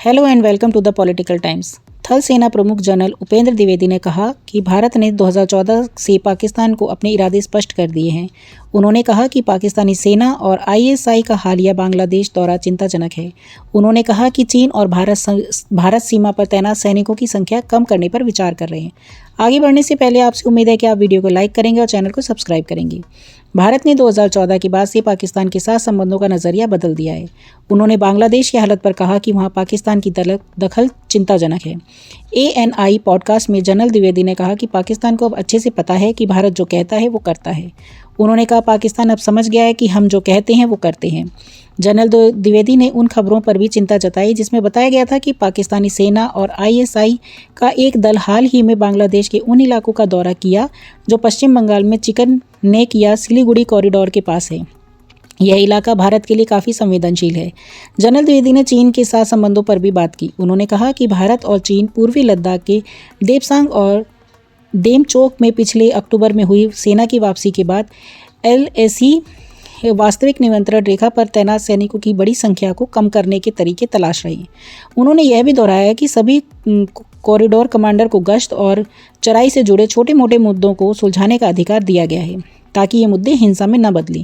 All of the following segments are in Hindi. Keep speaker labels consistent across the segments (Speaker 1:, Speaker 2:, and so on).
Speaker 1: Hello and welcome to the Political Times. थल सेना प्रमुख जनरल उपेंद्र द्विवेदी ने कहा कि भारत ने 2014 से पाकिस्तान को अपने इरादे स्पष्ट कर दिए हैं। उन्होंने कहा कि पाकिस्तानी सेना और आईएसआई का हालिया बांग्लादेश दौरा चिंताजनक है। उन्होंने कहा कि चीन और भारत सीमा पर तैनात सैनिकों की संख्या कम करने पर विचार कर रहे हैं। आगे बढ़ने से पहले आपसे उम्मीद है कि आप वीडियो को लाइक करेंगे और चैनल को सब्सक्राइब करेंगे। भारत ने 2014 के बाद से पाकिस्तान के साथ संबंधों का नज़रिया बदल दिया है। उन्होंने बांग्लादेश की हालत पर कहा कि वहां पाकिस्तान की दखल चिंताजनक है। ANI पॉडकास्ट में जनरल द्विवेदी ने कहा कि पाकिस्तान को अब अच्छे से पता है कि भारत जो कहता है वो करता है। उन्होंने कहा पाकिस्तान अब समझ गया है कि हम जो कहते हैं वो करते हैं। जनरल द्विवेदी ने उन खबरों पर भी चिंता जताई जिसमें बताया गया था कि पाकिस्तानी सेना और ISI का एक दल हाल ही में बांग्लादेश के उन इलाकों का दौरा किया जो पश्चिम बंगाल में चिकन नेक या सिलीगुड़ी कॉरिडोर के पास है। यह इलाका भारत के लिए काफ़ी संवेदनशील है। जनरल द्विवेदी ने चीन के साथ संबंधों पर भी बात की। उन्होंने कहा कि भारत और चीन पूर्वी लद्दाख के देपसांग और डेमचोक में पिछले अक्टूबर में हुई सेना की वापसी के बाद LAC वास्तविक नियंत्रण रेखा पर तैनात सैनिकों की बड़ी संख्या को कम करने के तरीके तलाश रही। उन्होंने यह भी दोहराया कि सभी कॉरिडोर कमांडर को गश्त और चराई से जुड़े छोटे मोटे मुद्दों को सुलझाने का अधिकार दिया गया है ताकि ये मुद्दे हिंसा में न बदलें।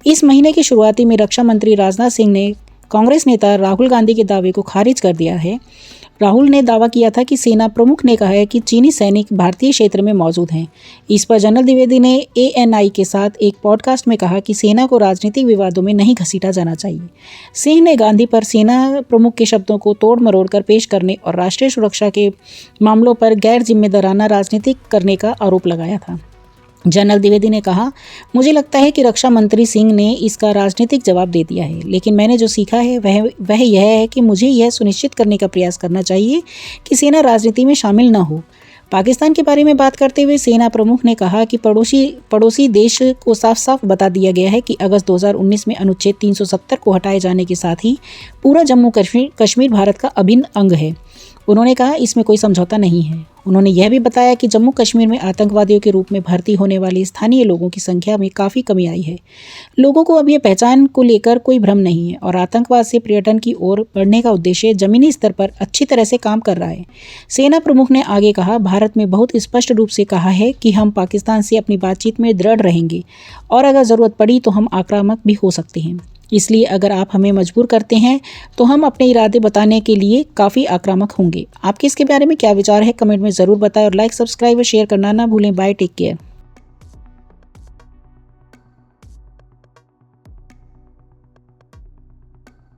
Speaker 1: इस महीने की शुरुआती में रक्षा मंत्री राजनाथ सिंह ने कांग्रेस नेता राहुल गांधी के दावे को खारिज कर दिया है। राहुल ने दावा किया था कि सेना प्रमुख ने कहा है कि चीनी सैनिक भारतीय क्षेत्र में मौजूद हैं। इस पर जनरल द्विवेदी ने ANI के साथ एक पॉडकास्ट में कहा कि सेना को राजनीतिक विवादों में नहीं घसीटा जाना चाहिए। सिंह ने गांधी पर सेना प्रमुख के शब्दों को तोड़ मरोड़ कर पेश करने और राष्ट्रीय सुरक्षा के मामलों पर गैर जिम्मेदाराना राजनीति करने का आरोप लगाया था। जनरल द्विवेदी ने कहा, मुझे लगता है कि रक्षा मंत्री सिंह ने इसका राजनीतिक जवाब दे दिया है, लेकिन मैंने जो सीखा है वह यह है कि मुझे यह सुनिश्चित करने का प्रयास करना चाहिए कि सेना राजनीति में शामिल न हो। पाकिस्तान के बारे में बात करते हुए सेना प्रमुख ने कहा कि पड़ोसी देश को साफ साफ बता दिया गया है कि अगस्त 2019 में अनुच्छेद 370 को हटाए जाने के साथ ही पूरा जम्मू कश्मीर भारत का अभिन्न अंग है। उन्होंने कहा इसमें कोई समझौता नहीं है। उन्होंने यह भी बताया कि जम्मू कश्मीर में आतंकवादियों के रूप में भर्ती होने वाले स्थानीय लोगों की संख्या में काफ़ी कमी आई है। लोगों को अब ये पहचान को लेकर कोई भ्रम नहीं है और आतंकवाद से पर्यटन की ओर बढ़ने का उद्देश्य जमीनी स्तर पर अच्छी तरह से काम कर रहा है। सेना प्रमुख ने आगे कहा, भारत में बहुत स्पष्ट रूप से कहा है कि हम पाकिस्तान से अपनी बातचीत में दृढ़ रहेंगे और अगर ज़रूरत पड़ी तो हम आक्रामक भी हो सकते हैं। इसलिए अगर आप हमें मजबूर करते हैं तो हम अपने इरादे बताने के लिए काफ़ी आक्रामक होंगे। आपके इसके बारे में क्या विचार है कमेंट में ज़रूर बताएं और लाइक सब्सक्राइब और शेयर करना ना भूलें। Bye, take care.